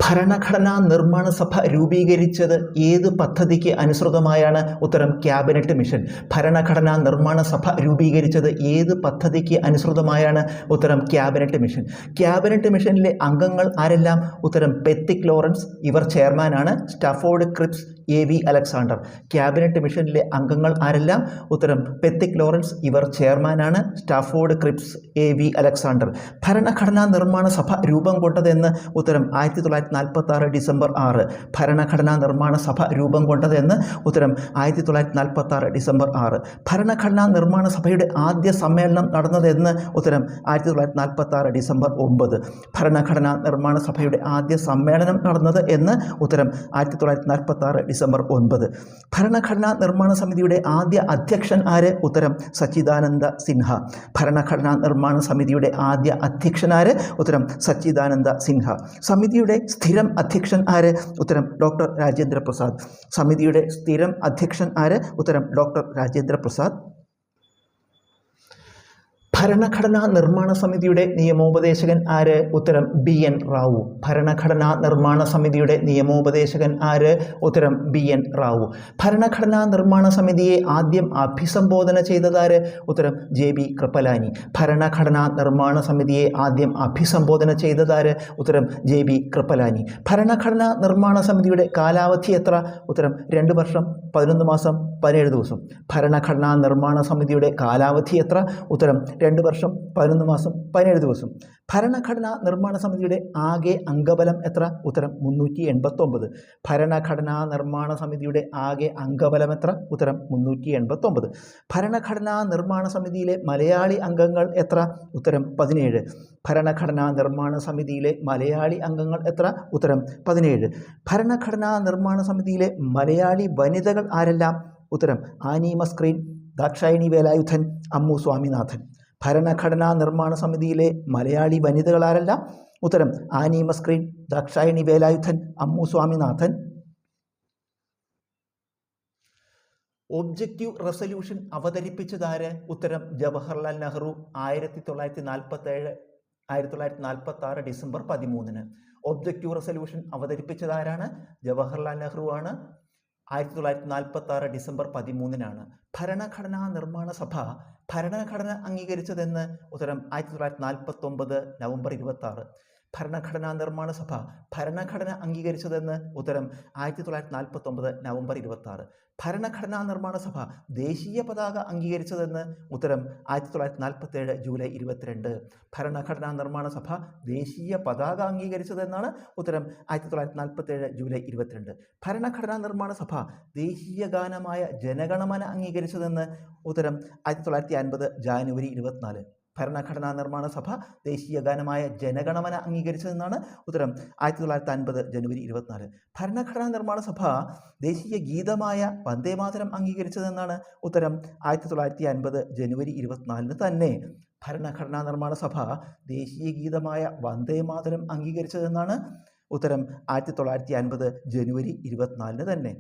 ഭരണഘടനാ നിർമ്മാണ സഭ രൂപീകരിച്ചത് ഏത് പദ്ധതിക്ക് അനുസൃതമായാണ്? ഉത്തരം ക്യാബിനറ്റ് മിഷൻ. ഭരണഘടനാ നിർമ്മാണ സഭ രൂപീകരിച്ചത് ഏത് പദ്ധതിക്ക് അനുസൃതമായാണ്? ഉത്തരം ക്യാബിനറ്റ് മിഷൻ. ക്യാബിനറ്റ് മിഷനിലെ അംഗങ്ങൾ ആരെല്ലാം? ഉത്തരം പെത്തിക് ലോറൻസ്, ഇവർ ചെയർമാനാണ്. Stafford Cripps, AV Alexander. Cabinet മിഷനിലെ അംഗങ്ങൾ ആരെല്ലാം? ഉത്തരം പെത്തിക് ലോറൻസ്, ഇവർ ചെയർമാനാണ്. Stafford Cripps, AV Alexander. ഭരണഘടനാ നിർമ്മാണ സഭ രൂപം കൊണ്ടതെന്ന്? ഉത്തരം 1946 ഡിസംബർ 6. ഭരണഘടനാ നിർമ്മാണ സഭ രൂപം കൊണ്ടതെന്ന്? ഉത്തരം 1946 ഡിസംബർ 6. ഭരണഘടനാ നിർമ്മാണ സഭയുടെ ആദ്യ സമ്മേളനം നടന്നതെന്ന്? ഉത്തരം 1946 ഡിസംബർ 9. ഭരണഘടനാ നിർമ്മാണ സഭയുടെ ആദ്യ സമ്മേളനം നടന്നത് എന്ന്? ഉത്തരം 1946 ഡിസംബർ 9. ഭരണഘടനാ നിർമ്മാണ സമിതിയുടെ ആദ്യ അധ്യക്ഷൻ ആര്? ഉത്തരം സച്ചിദാനന്ദ സിൻഹ. ഭരണഘടനാ നിർമ്മാണ സമിതിയുടെ ആദ്യ അധ്യക്ഷൻ ആര്? ഉത്തരം സച്ചിദാനന്ദ സിൻഹ. സമിതിയുടെ സ്ഥിരം അധ്യക്ഷൻ ആര്? ഉത്തരം ഡോക്ടർ രാജേന്ദ്ര പ്രസാദ്. സമിതിയുടെ സ്ഥിരം അധ്യക്ഷൻ ആര്? ഉത്തരം ഡോക്ടർ രാജേന്ദ്ര പ്രസാദ്. ഭരണഘടനാ നിർമ്മാണ സമിതിയുടെ നിയമോപദേശകൻ ആര്? ഉത്തരം BN റാവു. ഭരണഘടനാ നിർമ്മാണ സമിതിയുടെ നിയമോപദേശകൻ ആര്? ഉത്തരം BN റാവു. ഭരണഘടനാ നിർമ്മാണ സമിതിയെ ആദ്യം അഭിസംബോധന ചെയ്തതാര്? ഉത്തരം JB കൃപലാനി. ഭരണഘടനാ നിർമ്മാണ സമിതിയെ ആദ്യം അഭിസംബോധന ചെയ്തതാര്? ഉത്തരം JB കൃപലാനി. ഭരണഘടനാ നിർമ്മാണ സമിതിയുടെ കാലാവധി എത്ര? ഉത്തരം 2 വർഷം 11 മാസം 17 ദിവസം. ഭരണഘടനാ നിർമ്മാണ സമിതിയുടെ കാലാവധി എത്ര? ഉത്തരം 2 വർഷം 11 മാസം 17 ദിവസം. ഭരണഘടനാ നിർമ്മാണ സമിതിയുടെ ആകെ അംഗബലം എത്ര? ഉത്തരം 389. ഭരണഘടനാ നിർമ്മാണ സമിതിയുടെ ആകെ അംഗബലം എത്ര? ഉത്തരം 389. ഭരണഘടനാ നിർമ്മാണ സമിതിയിലെ മലയാളി അംഗങ്ങൾ എത്ര? ഉത്തരം 17. ഭരണഘടനാ നിർമ്മാണ സമിതിയിലെ മലയാളി അംഗങ്ങൾ എത്ര? ഉത്തരം 17. ഭരണഘടനാ നിർമ്മാണ സമിതിയിലെ മലയാളി വനിതകൾ ആരെല്ലാം? ഉത്തരം ആനി മസ്ക്രീൻ, ദാക്ഷായണി വേലായുധൻ, അമ്മു സ്വാമിനാഥൻ. ഭരണഘടനാ നിർമ്മാണ സമിതിയിലെ മലയാളി വനിതകൾ ആരെല്ലാം? ഉത്തരം ആനി മസ്ക്രീൻ, ദാക്ഷായണി വേലായുധൻ, അമ്മു സ്വാമിനാഥൻ. ഒബ്ജക്റ്റീവ് റെസൊല്യൂഷൻ അവതരിപ്പിച്ചതാര്? ഉത്തരം Jawaharlal Nehru. 1946 December 13. Objective resolution അവതരിപ്പിച്ചതാരാണ്? ജവഹർലാൽ നെഹ്റു ആണ്. 1946 ഡിസംബർ 13. ഭരണഘടനാ നിർമ്മാണ സഭ ഭരണഘടന അംഗീകരിച്ചതെന്ന്? ഉത്തരം 1949 നവംബർ 26. ഭരണഘടനാ നിർമ്മാണ സഭ ഭരണഘടന അംഗീകരിച്ചതെന്ന്? ഉത്തരം 1949 നവംബർ 26. ഭരണഘടനാ നിർമ്മാണ സഭ ദേശീയ പതാക അംഗീകരിച്ചതെന്ന്? ഉത്തരം 1947 ജൂലൈ 22. ഭരണഘടനാ നിർമ്മാണ സഭ ദേശീയ പതാക അംഗീകരിച്ചതെന്നാണ്? ഉത്തരം 1947 ജൂലൈ 22. ഭരണഘടനാ നിർമ്മാണ സഭ ദേശീയ ഗാനമായ ജനഗണമന അംഗീകരിച്ചതെന്ന്? ഉത്തരം 1950 ജാനുവരി 24. ഭരണഘടനാ നിർമ്മാണ സഭ ദേശീയ ഗാനമായ ജനഗണമന അംഗീകരിച്ചതെന്നാണ്? ഉത്തരം 1950 ജനുവരി 24. ഭരണഘടനാ നിർമ്മാണ സഭ ദേശീയ ഗീതമായ വന്ദേമാതരം അംഗീകരിച്ചതെന്നാണ്? ഉത്തരം 1950 ജനുവരി 24 തന്നെ. ഭരണഘടനാ നിർമ്മാണ സഭ ദേശീയ ഗീതമായ വന്ദേമാതരം അംഗീകരിച്ചതെന്നാണ്? ഉത്തരം 1950 ജനുവരി 24 തന്നെ.